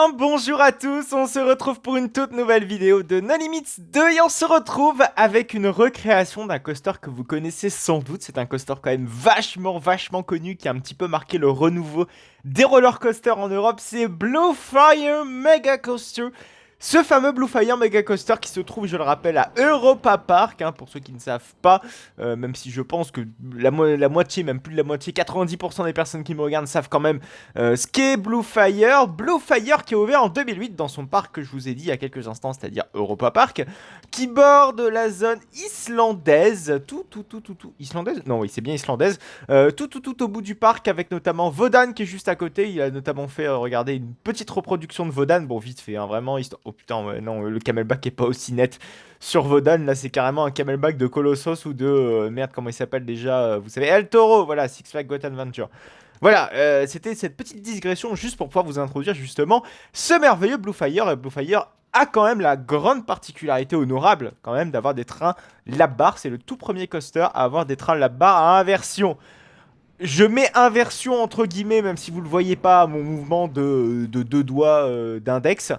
bien, bonjour à tous, on se retrouve pour une toute nouvelle vidéo de No Limits 2 et on se retrouve avec une recréation d'un coaster que vous connaissez sans doute. C'est un coaster quand même vachement connu qui a un petit peu marqué le renouveau des roller coasters en Europe, c'est Blue Fire Mega Coaster. Ce fameux Blue Fire Mega Coaster qui se trouve, je le rappelle, à Europa Park, hein, pour ceux qui ne savent pas, même si je pense que la moitié, même plus de la moitié, 90% des personnes qui me regardent savent quand même ce qu'est Blue Fire. Blue Fire qui est ouvert en 2008 dans son parc que je vous ai dit il y a quelques instants, c'est-à-dire Europa Park, qui borde la zone islandaise, tout islandaise. Non, oui, c'est bien islandaise, tout au bout du parc, avec notamment Vodan qui est juste à côté. Il a notamment fait, regardez, une petite reproduction de Vodan, bon, vite fait, hein, vraiment, oh putain, ouais, non, le camelback est pas aussi net sur Vodan. Là, c'est carrément un camelback de Colossus ou de merde, comment il s'appelle déjà, vous savez, El Toro, voilà, Six Flags Great Adventure. Voilà, c'était cette petite digression juste pour pouvoir vous introduire justement ce merveilleux Blue Fire. Et Blue Fire a quand même la grande particularité honorable quand même d'avoir des trains lap-bar. C'est le tout premier coaster à avoir des trains lap-bar à inversion. Je mets inversion entre guillemets, même si vous ne le voyez pas, mon mouvement de deux doigts d'index.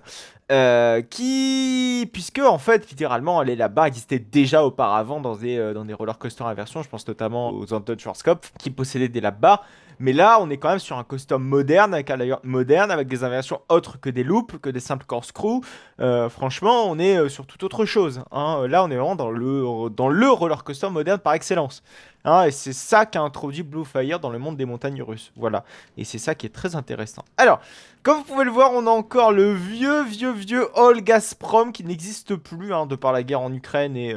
Puisque en fait, littéralement, les là-bas existaient déjà auparavant dans des roller coasters inversion. Je pense notamment aux Anton Schwarzkopf qui possédaient des lap-bars. Mais là, on est quand même sur un coaster moderne, avec un layout moderne, avec des inversions autres que des loops, que des simples corkscrews. Franchement, on est sur toute autre chose, hein. Là, on est vraiment dans le roller coaster moderne par excellence. Hein, et c'est ça qui a introduit Blue Fire dans le monde des montagnes russes. Voilà. Et c'est ça qui est très intéressant. Alors, comme vous pouvez le voir, on a encore le vieux hall Gazprom qui n'existe plus, hein, de par la guerre en Ukraine. Et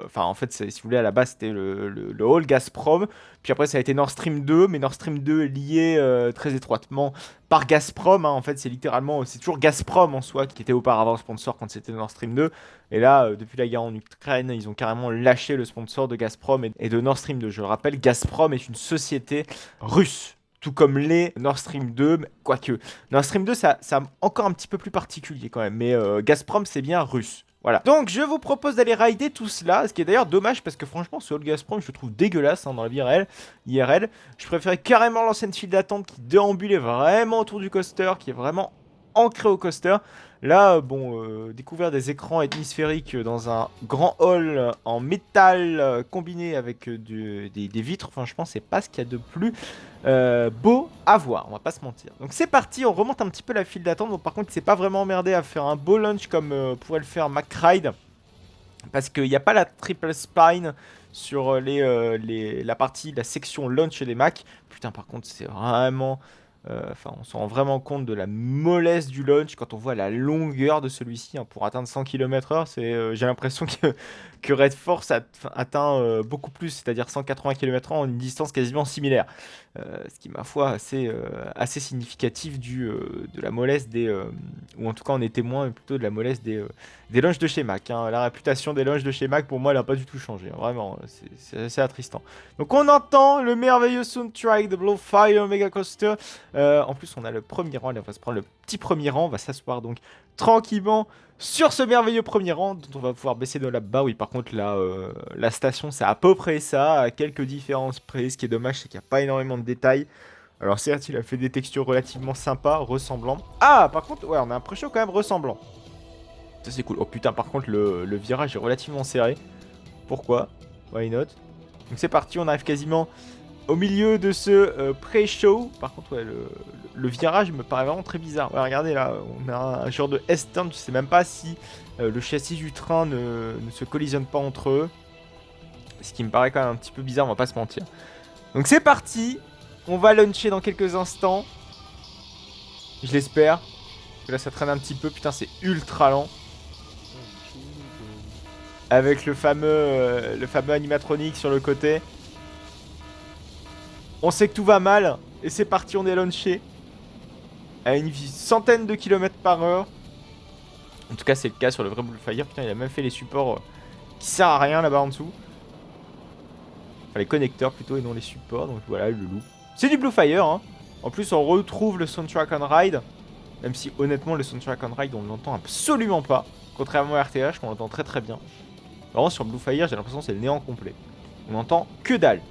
enfin, en fait, si vous voulez, à la base, c'était le hall Gazprom. Puis après, ça a été Nord Stream 2. Mais Nord Stream 2 est lié très étroitement par Gazprom, hein. En fait, c'est toujours Gazprom en soi qui était auparavant sponsor quand c'était Nord Stream 2. Et là, depuis la guerre en Ukraine, ils ont carrément lâché le sponsor de Gazprom et de Nord Stream 2. Je le rappelle, Gazprom est une société russe. Tout comme les Nord Stream 2, quoique. Nord Stream 2, ça encore un petit peu plus particulier quand même. Mais Gazprom, c'est bien russe. Voilà. Donc, je vous propose d'aller rider tout cela. Ce qui est d'ailleurs dommage parce que franchement, ce hall Gazprom, je le trouve dégueulasse, hein, dans la vie IRL. Je préférais carrément l'ancienne file d'attente qui déambulait vraiment autour du coaster, qui est vraiment ancré au coaster. Là, bon, découvrir des écrans hémisphériques dans un grand hall en métal combiné avec des vitres, franchement, c'est pas ce qu'il y a de plus beau à voir, on va pas se mentir. Donc c'est parti, on remonte un petit peu la file d'attente. Donc par contre, c'est pas vraiment emmerdé à faire un beau launch comme pourrait le faire McRide, parce qu'il n'y a pas la triple spine sur la partie, la section launch des Mac. Putain, par contre, c'est vraiment... Enfin, on se rend vraiment compte de la mollesse du launch quand on voit la longueur de celui-ci, hein, pour atteindre 100 km/h. J'ai l'impression que Red Force atteint beaucoup plus, c'est-à-dire 180 km/h en une distance quasiment similaire. Ce qui, ma foi, assez significatif de la mollesse ou en tout cas, on est témoin plutôt de la mollesse des launchs de chez Mac, hein. La réputation des launchs de chez Mac, pour moi, elle n'a pas du tout changé, hein, vraiment, c'est assez attristant. Donc, on entend le merveilleux soundtrack de Blue Fire Mega Coaster. En plus, on a le premier rang. Allez, on va se prendre le petit premier rang. On va s'asseoir donc tranquillement sur ce merveilleux premier rang dont on va pouvoir baisser de là-bas. Oui, par contre, la station, c'est à peu près ça, à quelques différences près. Ce qui est dommage, c'est qu'il n'y a pas énormément de détails. Alors, certes, il a fait des textures relativement sympas, ressemblantes. Ah, par contre, ouais, on a un pré-show quand même ressemblant. Ça, c'est cool. Oh putain, par contre, le virage est relativement serré. Pourquoi? Why not? Donc, c'est parti, on arrive quasiment au milieu de ce pré-show. Par contre, ouais, le virage me paraît vraiment très bizarre. Ouais, regardez là, on a un genre de S-turn. Je sais même pas si le châssis du train ne se collisionne pas entre eux. Ce qui me paraît quand même un petit peu bizarre, on va pas se mentir. Donc c'est parti. On va launcher dans quelques instants. Je l'espère. Parce que là, ça traîne un petit peu. Putain, c'est ultra lent. Avec le fameux animatronique sur le côté. On sait que tout va mal, et c'est parti, on est launché à une centaine de kilomètres par heure. En tout cas, c'est le cas sur le vrai Blue Fire. Putain, il a même fait les supports qui servent à rien là-bas en dessous. Enfin, les connecteurs plutôt, et non les supports. Donc voilà, le loup. C'est du Blue Fire, hein. En plus, on retrouve le soundtrack on ride. Même si, honnêtement, le soundtrack on ride, on ne l'entend absolument pas. Contrairement à RTH, qu'on l'entend très bien. Vraiment, sur Blue Fire, j'ai l'impression que c'est le néant complet. On n'entend que dalle.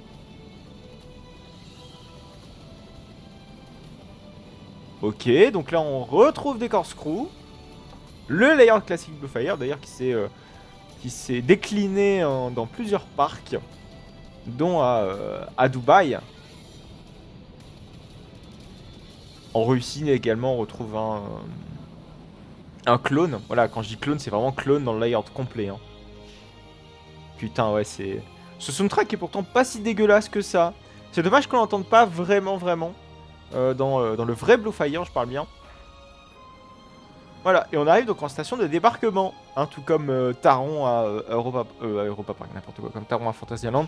Ok, donc là on retrouve des corkscrews. Le layout classique Bluefire d'ailleurs qui s'est décliné dans plusieurs parcs, dont à Dubaï. En Russie également on retrouve un clone. Voilà, quand je dis clone, c'est vraiment clone dans le layout complet. Hein. Putain, ouais, c'est... Ce soundtrack est pourtant pas si dégueulasse que ça. C'est dommage qu'on l'entende pas vraiment dans le vrai Bluefire, je parle bien. Voilà, et on arrive donc en station de débarquement, hein, tout comme Taron à Europa Park, n'importe quoi, comme Taron à Fantasyland.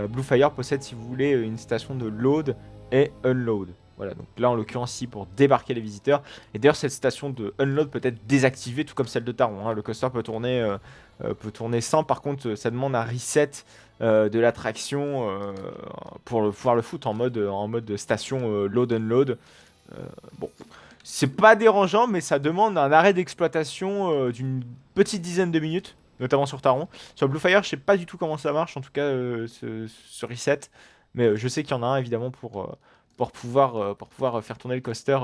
Bluefire possède, si vous voulez, une station de load et unload. Voilà, donc là en l'occurrence ici pour débarquer les visiteurs. Et d'ailleurs cette station de unload peut être désactivée tout comme celle de Taron. Hein. Le coaster peut tourner sans, par contre ça demande un reset de l'attraction pour pouvoir le foutre en mode station load unload. Bon, c'est pas dérangeant, mais ça demande un arrêt d'exploitation d'une petite dizaine de minutes, notamment sur Taron. Sur Bluefire, je sais pas du tout comment ça marche, en tout cas ce reset, mais je sais qu'il y en a un évidemment pour pouvoir faire tourner le coaster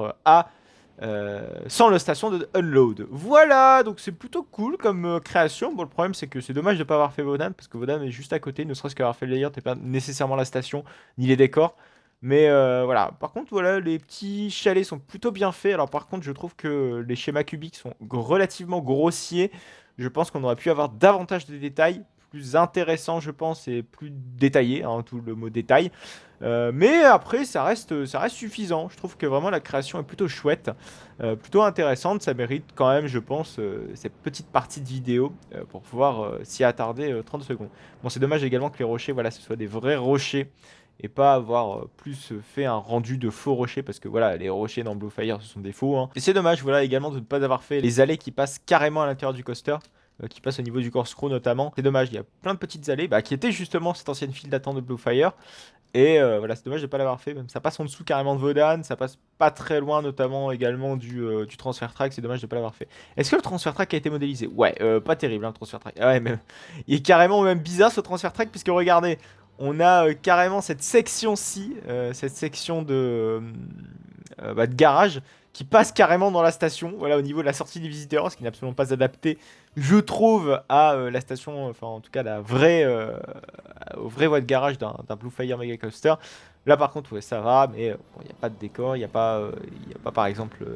sans la station de unload. Voilà, donc c'est plutôt cool comme création. Bon, le problème c'est que c'est dommage de pas avoir fait Vodan, parce que Vodan est juste à côté, ne serait-ce qu'avoir fait le layout et pas nécessairement la station, ni les décors. Mais voilà, par contre, voilà, les petits chalets sont plutôt bien faits. Alors par contre, je trouve que les schémas cubiques sont relativement grossiers. Je pense qu'on aurait pu avoir davantage de détails, plus intéressants, je pense, et plus détaillés, hein, tout le mot détail. Mais après, ça reste suffisant. Je trouve que vraiment la création est plutôt chouette, plutôt intéressante. Ça mérite quand même, je pense, cette petite partie de vidéo pour pouvoir s'y attarder 30 secondes. Bon, c'est dommage également que les rochers, voilà, ce soient des vrais rochers et pas avoir plus fait un rendu de faux rochers parce que voilà, les rochers dans Bluefire ce sont des faux. Hein. Et c'est dommage, voilà, également de ne pas avoir fait les allées qui passent carrément à l'intérieur du coaster. Qui passent au niveau du corkscrew notamment. C'est dommage, il y a plein de petites allées qui étaient justement cette ancienne file d'attente de Bluefire. Et voilà, c'est dommage de ne pas l'avoir fait. Même ça passe en dessous carrément de Vodan, ça passe pas très loin, notamment également du transfer track. C'est dommage de ne pas l'avoir fait. Est-ce que le transfer track a été modélisé? Ouais, pas terrible, hein, le transfer track. Ah ouais, même, il est carrément même bizarre ce transfer track, puisque regardez, on a carrément cette section-ci, cette section de garage qui passe carrément dans la station, voilà, au niveau de la sortie des visiteurs, ce qui n'est absolument pas adapté, je trouve, à la station, enfin en tout cas la vraie, au vrai voie de garage d'un Bluefire Mega Coaster. Là par contre, ouais, ça va, mais il n'y a pas de décor, il n'y a pas, par exemple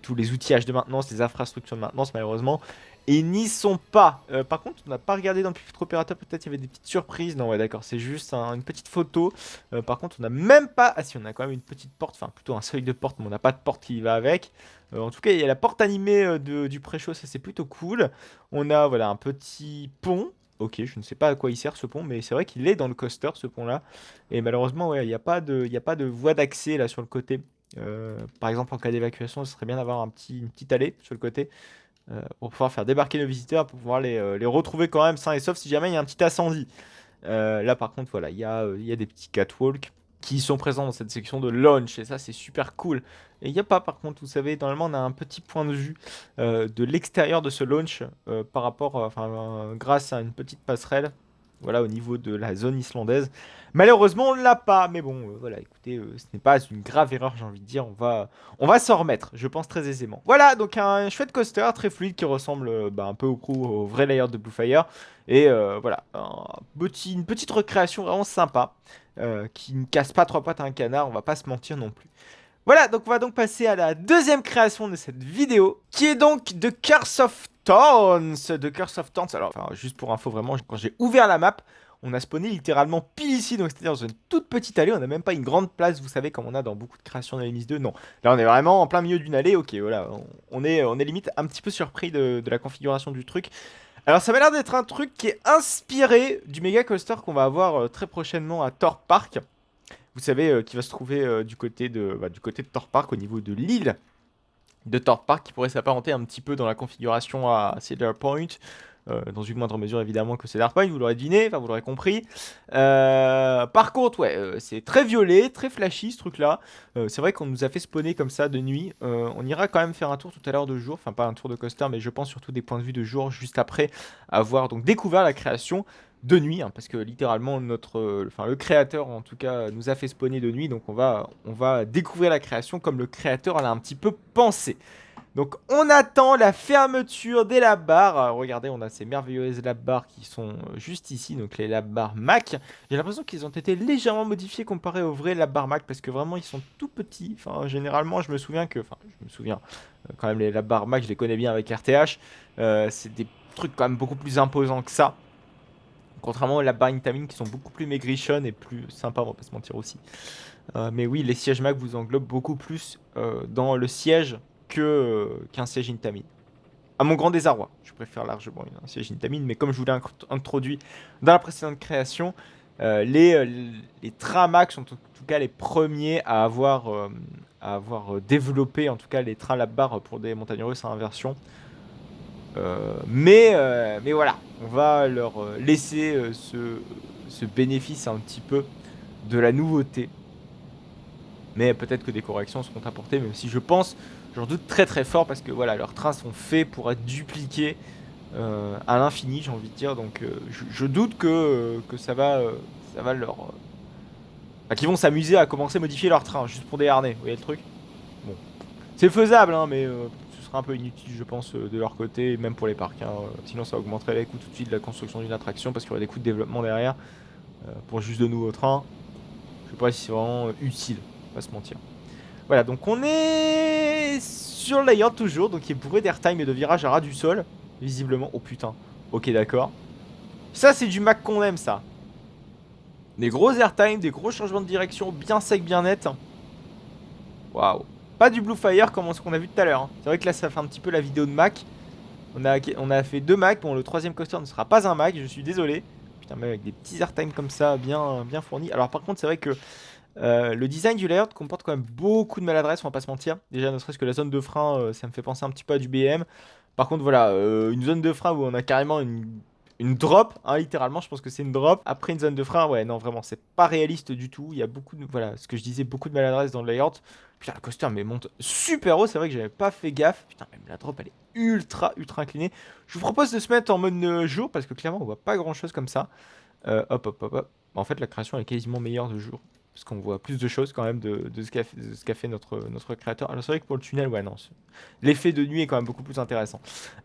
tous les outillages de maintenance, les infrastructures de maintenance malheureusement. Et ils n'y sont pas. Par contre, on n'a pas regardé dans le filtre opérateur, peut-être il y avait des petites surprises. Non, ouais, d'accord, c'est juste une petite photo. Par contre, on n'a même pas. Ah, si, on a quand même une petite porte, enfin plutôt un seuil de porte, mais on n'a pas de porte qui va avec. En tout cas, il y a la porte animée du pré-show, ça c'est plutôt cool. On a voilà un petit pont. Ok, je ne sais pas à quoi il sert ce pont, mais c'est vrai qu'il est dans le coaster ce pont-là. Et malheureusement, ouais, il y a pas de voie d'accès là sur le côté. Par exemple, en cas d'évacuation, ce serait bien d'avoir une petite allée sur le côté pour pouvoir faire débarquer nos visiteurs, pour pouvoir les retrouver quand même sains et saufs si jamais il y a un petit incendie. Là par contre, voilà, il y a des petits catwalks qui sont présents dans cette section de launch et ça c'est super cool. Et il n'y a pas par contre, vous savez, normalement on a un petit point de vue de l'extérieur de ce launch par rapport, grâce à une petite passerelle. Voilà, au niveau de la zone islandaise. Malheureusement, on ne l'a pas. Mais bon, voilà, écoutez, ce n'est pas une grave erreur, j'ai envie de dire. On va s'en remettre, je pense très aisément. Voilà, donc un chouette coaster très fluide qui ressemble un peu au vrai layout de Bluefire. Et voilà, une petite recréation vraiment sympa qui ne casse pas trois pattes à un canard, on va pas se mentir non plus. Voilà, donc on va donc passer à la deuxième création de cette vidéo, qui est donc The Curse of Thorns. The Curse of Thorns, alors, juste pour info, vraiment, quand j'ai ouvert la map, on a spawné littéralement pile ici, donc c'est-à-dire dans une toute petite allée, on n'a même pas une grande place, vous savez, comme on a dans beaucoup de créations de LMS 2, non. Là, on est vraiment en plein milieu d'une allée, ok, voilà, on est limite un petit peu surpris de la configuration du truc. Alors ça m'a l'air d'être un truc qui est inspiré du méga coaster qu'on va avoir très prochainement à Thor Park. Vous savez, qui va se trouver du côté de Thor Park, au niveau de l'île de Thor Park, qui pourrait s'apparenter un petit peu dans la configuration à Cedar Point, dans une moindre mesure évidemment que Cedar Point, vous l'aurez deviné, enfin vous l'aurez compris. Par contre, ouais, c'est très violet, très flashy ce truc-là. C'est vrai qu'on nous a fait spawner comme ça de nuit. On ira quand même faire un tour tout à l'heure de jour, enfin pas un tour de coaster, mais je pense surtout des points de vue de jour juste après avoir donc découvert la création. de nuit, hein, parce que littéralement le créateur en tout cas nous a fait spawner de nuit, donc on va découvrir la création comme le créateur l'a un petit peu pensé. Donc on attend la fermeture des lab bars. Regardez, on a ces merveilleuses lab bars qui sont juste ici, donc les lab bars Mac. J'ai l'impression qu'ils ont été légèrement modifiés comparé aux vrais lab bars Mac parce que vraiment ils sont tout petits. Enfin, généralement, je me souviens, quand même, les lab bars Mac, je les connais bien avec RTH. C'est des trucs quand même beaucoup plus imposants que ça. Contrairement aux lab bars Intamin qui sont beaucoup plus maigrichonnes et plus sympas, on va pas se mentir aussi. Mais oui, les sièges Mac vous englobent beaucoup plus dans le siège qu'un siège Intamin. À mon grand désarroi, je préfère largement un siège Intamin, mais comme je vous l'ai introduit dans la précédente création, les trains Mac sont en tout cas les premiers à avoir développé en tout cas les trains lab-bar pour des montagnes russes à inversion. Mais voilà, on va leur laisser ce bénéfice un petit peu de la nouveauté. Mais peut-être que des corrections seront apportées, même si j'en doute très très fort, parce que voilà, leurs trains sont faits pour être dupliqués à l'infini, j'ai envie de dire. Donc je doute que ça va leur... Enfin, qu'ils vont s'amuser à commencer à modifier leurs trains, juste pour des harnais, vous voyez le truc? Bon, c'est faisable, hein, mais ce sera un peu inutile, je pense, de leur côté, même pour les parcs. Hein. Sinon, ça augmenterait les coûts tout de suite de la construction d'une attraction, parce qu'il y aurait des coûts de développement derrière, pour juste de nouveaux trains. Je sais pas si c'est vraiment utile, on va pas se mentir. Voilà, donc on est sur le layout toujours, donc il est bourré d'airtime et de virages à ras du sol, visiblement. Oh putain, ok d'accord. Ça c'est du Mac qu'on aime ça. Des gros airtime, des gros changements de direction, bien sec, bien net. Waouh. Pas du Blue Fire comme ce qu'on a vu tout à l'heure. Hein. C'est vrai que là ça fait un petit peu la vidéo de Mac. On a fait 2 Mac, bon le troisième coaster ne sera pas un Mac, je suis désolé. Putain, mais avec des petits airtime comme ça, bien fournis. Alors par contre c'est vrai que le design du layout comporte quand même beaucoup de maladresse, on va pas se mentir. Déjà, ne serait-ce que la zone de frein, ça me fait penser un petit peu à du BM. Par contre, voilà, une zone de frein où on a carrément une drop, hein, littéralement, je pense que c'est une drop. Après une zone de frein, ouais, non, vraiment, c'est pas réaliste du tout. Il y a beaucoup de, voilà, ce que je disais, beaucoup de maladresse dans le layout. Putain, le coaster, mais monte super haut, c'est vrai que j'avais pas fait gaffe. Putain, même la drop, elle est ultra inclinée. Je vous propose de se mettre en mode jour, parce que clairement, on voit pas grand-chose comme ça. Hop. En fait, la création est quasiment meilleure de jour. Parce qu'on voit plus de choses quand même de ce qu'a fait notre créateur. Alors c'est vrai que pour le tunnel, ouais non, l'effet de nuit est quand même beaucoup plus intéressant.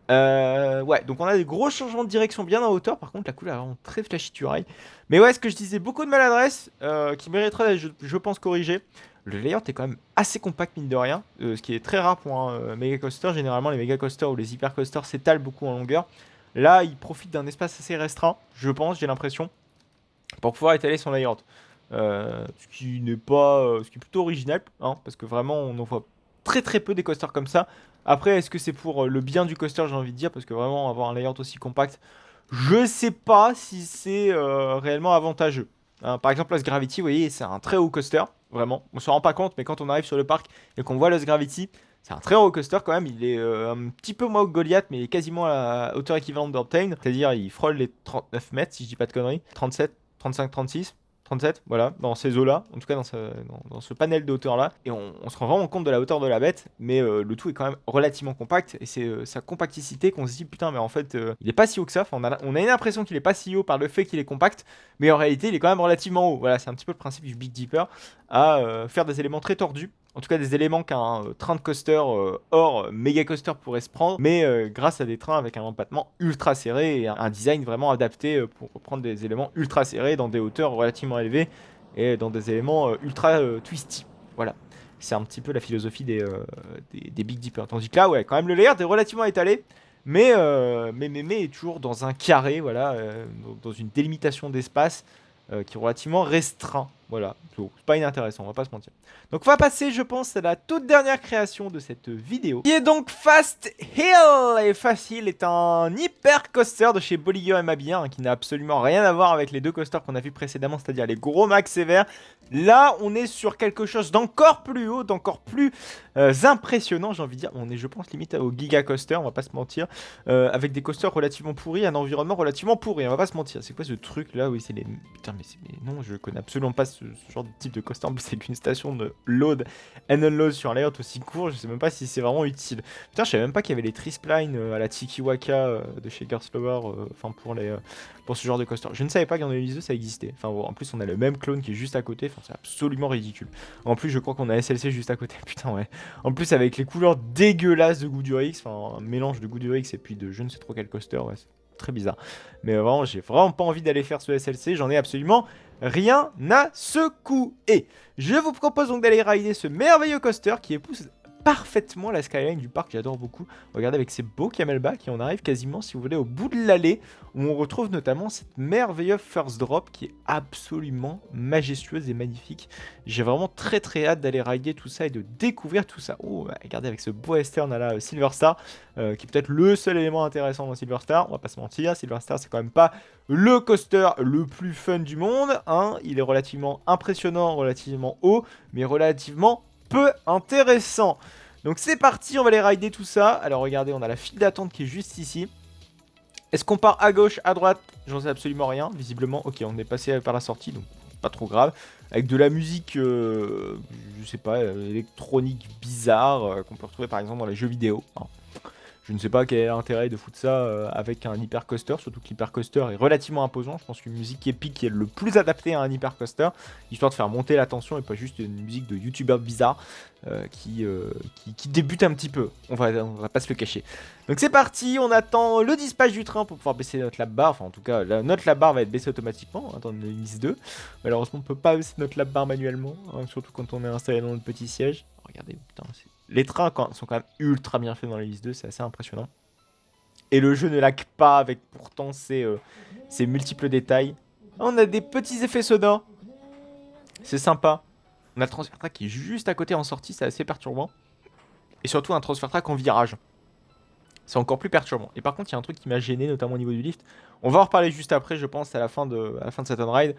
Ouais, donc on a des gros changements de direction bien en hauteur. Par contre, la couleur est vraiment très flashy to rail. Mais ouais, ce que je disais, beaucoup de maladresse qui mériterait d'être, je pense, corrigé. Le layout est quand même assez compact, mine de rien. Ce qui est très rare pour un méga coaster. Généralement, les méga coasters ou les hyper coasters s'étalent beaucoup en longueur. Là, il profite d'un espace assez restreint, je pense, j'ai l'impression, pour pouvoir étaler son layout. Ce qui est plutôt original, hein, parce que vraiment on en voit très peu des coasters comme ça. Après, est-ce que c'est pour le bien du coaster, j'ai envie de dire, parce que vraiment avoir un layout aussi compact, je sais pas si c'est réellement avantageux. Hein, par exemple, Lost Gravity, vous voyez, c'est un très haut coaster, vraiment. On se rend pas compte, mais quand on arrive sur le parc et qu'on voit Lost Gravity, c'est un très haut coaster quand même. Il est un petit peu moins que Goliath, mais il est quasiment à la hauteur équivalente d'Obtain. C'est-à-dire, il frôle les 39 mètres, si je dis pas de conneries. 37, 35, 36. 37, voilà, dans ces eaux-là, en tout cas dans ce panel de hauteur-là. Et on se rend vraiment compte de la hauteur de la bête, mais le tout est quand même relativement compact. Et c'est sa compacticité qu'on se dit, putain, mais en fait, il est pas si haut que ça. Enfin, on a une impression qu'il est pas si haut par le fait qu'il est compact, mais en réalité, il est quand même relativement haut. Voilà, c'est un petit peu le principe du Big Dipper, à faire des éléments très tordus. En tout cas, des éléments qu'un train de coaster hors méga coaster pourrait se prendre, mais grâce à des trains avec un empattement ultra serré et un design vraiment adapté pour prendre des éléments ultra serrés dans des hauteurs relativement élevées et dans des éléments ultra twisty. Voilà. C'est un petit peu la philosophie des Big Dipper. Tandis que là, ouais, quand même, le layout est relativement étalé, mais toujours dans un carré, voilà, dans une délimitation d'espace qui est relativement restreint. Voilà, c'est pas inintéressant, on va pas se mentir. Donc on va passer, je pense, à la toute dernière création de cette vidéo, qui est donc Fast Hill. Et Fast Hill est un hyper coaster de chez Bolliger & Mabillard, hein, qui n'a absolument rien à voir avec les deux coasters qu'on a vus précédemment, c'est-à-dire les gros Max sévères. Là, on est sur quelque chose d'encore plus haut, d'encore plus impressionnant, j'ai envie de dire. On est, je pense, limite au Giga Coaster, on va pas se mentir, avec des coasters relativement pourris, un environnement relativement pourri, on va pas se mentir. C'est quoi ce truc là? Oui, c'est les... Putain, mais non, je connais absolument pas ce genre de type de coaster, en plus avec une station de load and unload sur un layout aussi court, je sais même pas si c'est vraiment utile. Putain, je savais même pas qu'il y avait les Trispline à la Tikiwaka de chez Gerslower, enfin pour ce genre de coaster. Je ne savais pas qu'en 2002 ça existait. Enfin, en plus, on a le même clone qui est juste à côté, enfin, c'est absolument ridicule. En plus, je crois qu'on a SLC juste à côté, putain, ouais. En plus, avec les couleurs dégueulasses de Goodurix, enfin, un mélange de Goodurix et puis de je ne sais trop quel coaster, ouais, c'est très bizarre. Mais vraiment, j'ai vraiment pas envie d'aller faire ce SLC, j'en ai absolument rien à secouer. Je vous propose donc d'aller rider ce merveilleux coaster qui épouse parfaitement la skyline du parc, j'adore beaucoup. Regardez avec ces beaux camelbacks et on arrive quasiment, si vous voulez, au bout de l'allée où on retrouve notamment cette merveilleuse first drop qui est absolument majestueuse et magnifique. J'ai vraiment très hâte d'aller rider tout ça et de découvrir tout ça. Oh, regardez avec ce beau western à la Silver Star, qui est peut-être le seul élément intéressant dans Silver Star, on va pas se mentir, Silver Star c'est quand même pas le coaster le plus fun du monde, hein. Il est relativement impressionnant, relativement haut, mais relativement peu intéressant. Donc c'est parti, on va aller rider tout ça. Alors regardez, on a la file d'attente qui est juste ici. Est-ce qu'on part à gauche, à droite? J'en sais absolument rien, visiblement. Ok, on est passé par la sortie, donc pas trop grave. Avec de la musique, je sais pas, électronique bizarre, qu'on peut retrouver par exemple dans les jeux vidéo, hein. Je ne sais pas quel est l'intérêt de foutre ça avec un hypercoaster, surtout que l'hypercoaster est relativement imposant. Je pense qu'une musique épique est le plus adapté à un hypercoaster, histoire de faire monter la tension et pas juste une musique de youtubeur bizarre qui débute un petit peu. On va pas se le cacher. Donc c'est parti, on attend le dispatch du train pour pouvoir baisser notre lap bar. Enfin en tout cas, notre lap bar va être baissée automatiquement, hein, dans le NIS 2. Malheureusement, on peut pas baisser notre lap bar manuellement, hein, surtout quand on est installé dans notre petit siège. Regardez, putain, les trains sont quand même ultra bien faits dans la liste 2, c'est assez impressionnant. Et le jeu ne lag pas avec pourtant ses multiples détails. On a des petits effets sonores. C'est sympa. On a le transfer track qui est juste à côté en sortie, c'est assez perturbant. Et surtout un transfer track en virage. C'est encore plus perturbant. Et par contre, il y a un truc qui m'a gêné, notamment au niveau du lift. On va en reparler juste après, je pense, à la fin de cette on-ride.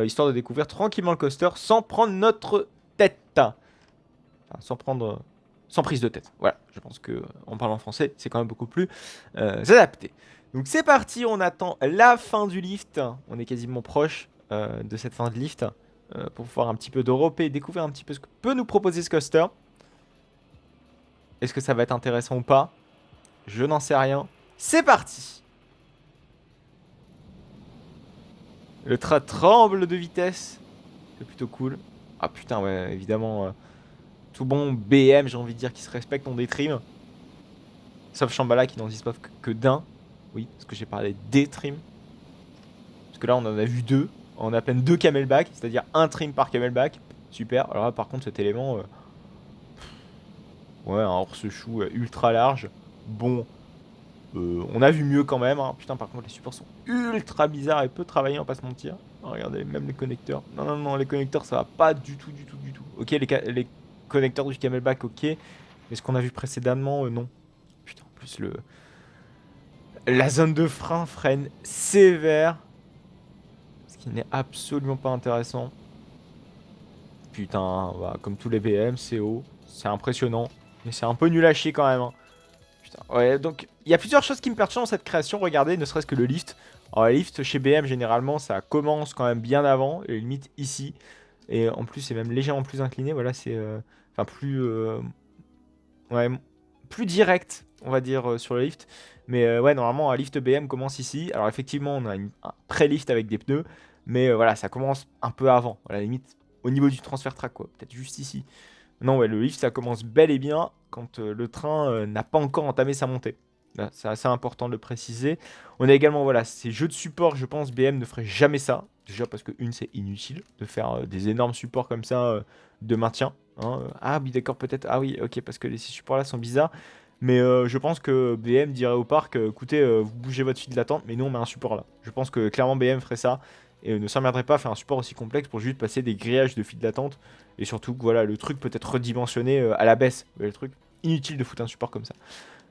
Histoire de découvrir tranquillement le coaster sans prendre notre tête. Enfin, sans prise de tête. Voilà, je pense que en parlant français, c'est quand même beaucoup plus adapté. Donc c'est parti, on attend la fin du lift. On est quasiment proche de cette fin de lift pour pouvoir un petit peu d'Europe et découvrir un petit peu ce que peut nous proposer ce coaster. Est-ce que ça va être intéressant ou pas? Je n'en sais rien. C'est parti. Le train tremble de vitesse. C'est plutôt cool. Ah putain, ouais, évidemment... tout bon BM, j'ai envie de dire, qui se respecte en détrim. Sauf Shambhala qui n'en dispose que d'un. Oui, parce que j'ai parlé des trims. Parce que là, on en a vu deux. On a à peine deux camelbacks, c'est-à-dire un trim par camelback. Super. Alors là, par contre, cet élément... ouais, un horse-chou ultra large. Bon. On a vu mieux quand même, hein. Putain, par contre, les supports sont ultra bizarres et peu travaillés, on va pas se mentir. Regardez, même les connecteurs. Non, les connecteurs, ça va pas du tout. Ok, les connecteurs du camelback, ok. Mais ce qu'on a vu précédemment, non. Putain, en plus, la zone de frein freine sévère. Ce qui n'est absolument pas intéressant. Putain, bah, comme tous les BM, c'est haut. C'est impressionnant. Mais c'est un peu nul à chier quand même, hein. Ouais, donc il y a plusieurs choses qui me perturbent dans cette création. Regardez, ne serait-ce que le lift. Alors, le lift chez BM, généralement, ça commence quand même bien avant, et limite ici. Et en plus, c'est même légèrement plus incliné. Voilà, c'est enfin ouais, plus direct, on va dire, sur le lift. Mais ouais, normalement, un lift BM commence ici. Alors, effectivement, on a un pré-lift avec des pneus. Mais voilà, ça commence un peu avant. Voilà, limite au niveau du transfert track, quoi. Peut-être juste ici. Non, ouais, le lift, ça commence bel et bien quand le train n'a pas encore entamé sa montée. Là, c'est assez important de le préciser. On a également, voilà, ces jeux de support, je pense, BM ne ferait jamais ça. Déjà parce que, c'est inutile de faire des énormes supports comme ça de maintien, hein. Ah oui, d'accord, peut-être. Ah oui, ok, parce que ces supports-là sont bizarres. Mais je pense que BM dirait au parc, écoutez, vous bougez votre file d'attente, mais nous, on met un support là. Je pense que clairement, BM ferait ça. Et ne s'emmerderait pas à faire un support aussi complexe pour juste passer des grillages de file d'attente. Et surtout que voilà, le truc peut être redimensionné à la baisse. Vous voyez le truc? Inutile de foutre un support comme ça.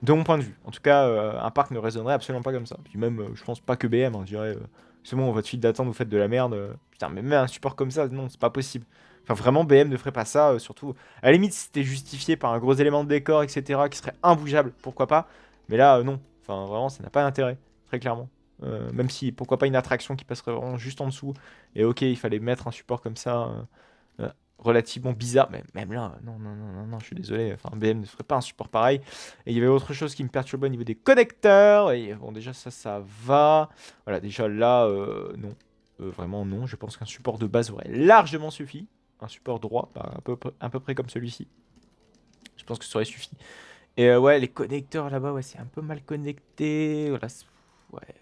De mon point de vue. En tout cas, un parc ne raisonnerait absolument pas comme ça. Puis même, je pense pas que BM, hein, je dirais, c'est bon, votre file d'attente, vous faites de la merde. Putain, mais même un support comme ça, non, c'est pas possible. Enfin, vraiment, BM ne ferait pas ça, surtout. À la limite, si c'était justifié par un gros élément de décor, etc., qui serait imbougeable, pourquoi pas. Mais là, non. Enfin, vraiment, ça n'a pas d'intérêt, très clairement. Même si, pourquoi pas une attraction qui passerait vraiment juste en dessous. Et ok, il fallait mettre un support comme ça, relativement bizarre. Mais même là, non, non, non, non, non, je suis désolé. Enfin, BM ne ferait pas un support pareil. Et il y avait autre chose qui me perturbait au niveau des connecteurs. Et bon, déjà, ça va. Voilà, déjà là, non. Vraiment, non. Je pense qu'un support de base aurait largement suffi. Un support droit, bah, à peu près comme celui-ci. Je pense que ça aurait suffi. Et ouais, les connecteurs là-bas, ouais, c'est un peu mal connecté. Voilà, ouais,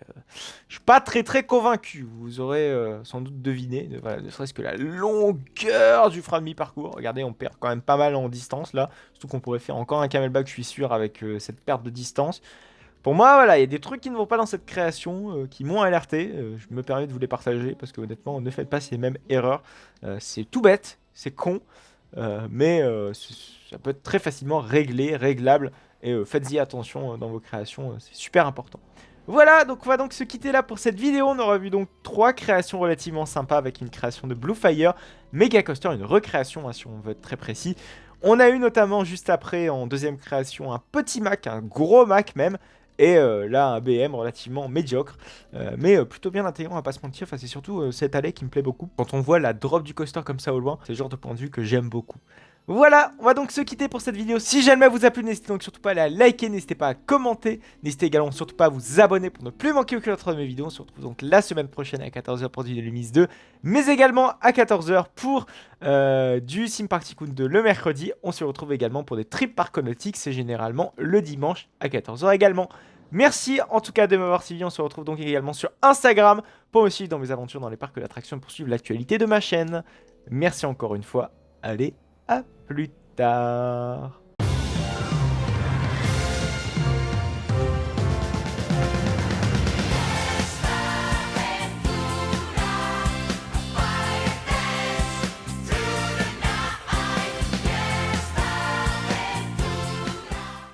je suis pas très convaincu. Vous aurez sans doute deviné, voilà, ne serait-ce que la longueur du frein de mi-parcours. Regardez, on perd quand même pas mal en distance là. Surtout qu'on pourrait faire encore un camelback, je suis sûr, avec cette perte de distance. Pour moi, voilà, il y a des trucs qui ne vont pas dans cette création, qui m'ont alerté. Je me permets de vous les partager parce que honnêtement, ne faites pas ces mêmes erreurs. C'est tout bête, c'est con, mais ça peut être très facilement réglable. Et faites-y attention dans vos créations, c'est super important. Voilà, donc on va donc se quitter là pour cette vidéo. On aura vu donc 3 créations relativement sympas avec une création de Blue Fire, Mega Coaster, une recréation hein, si on veut être très précis. On a eu notamment juste après en deuxième création un petit Mac, un gros Mac même. Et là, un BM relativement médiocre, mais plutôt bien intégrant, on va pas se mentir. Enfin, c'est surtout cette allée qui me plaît beaucoup. Quand on voit la drop du coaster comme ça au loin, c'est le genre de point de vue que j'aime beaucoup. Voilà, on va donc se quitter pour cette vidéo. Si jamais elle vous a plu, n'hésitez donc surtout pas à la liker, n'hésitez pas à commenter, n'hésitez également surtout pas à vous abonner pour ne plus manquer aucune autre de mes vidéos. On se retrouve donc la semaine prochaine à 14 h pour du Lumis 2, mais également à 14 h pour du Sim Park Tycoon 2 le mercredi. On se retrouve également pour des trips parconautiques, c'est généralement le dimanche à 14 h également. Merci en tout cas de m'avoir suivi, on se retrouve donc également sur Instagram pour me suivre dans mes aventures dans les parcs d'attractions et poursuivre l'actualité de ma chaîne. Merci encore une fois, allez, à plus tard.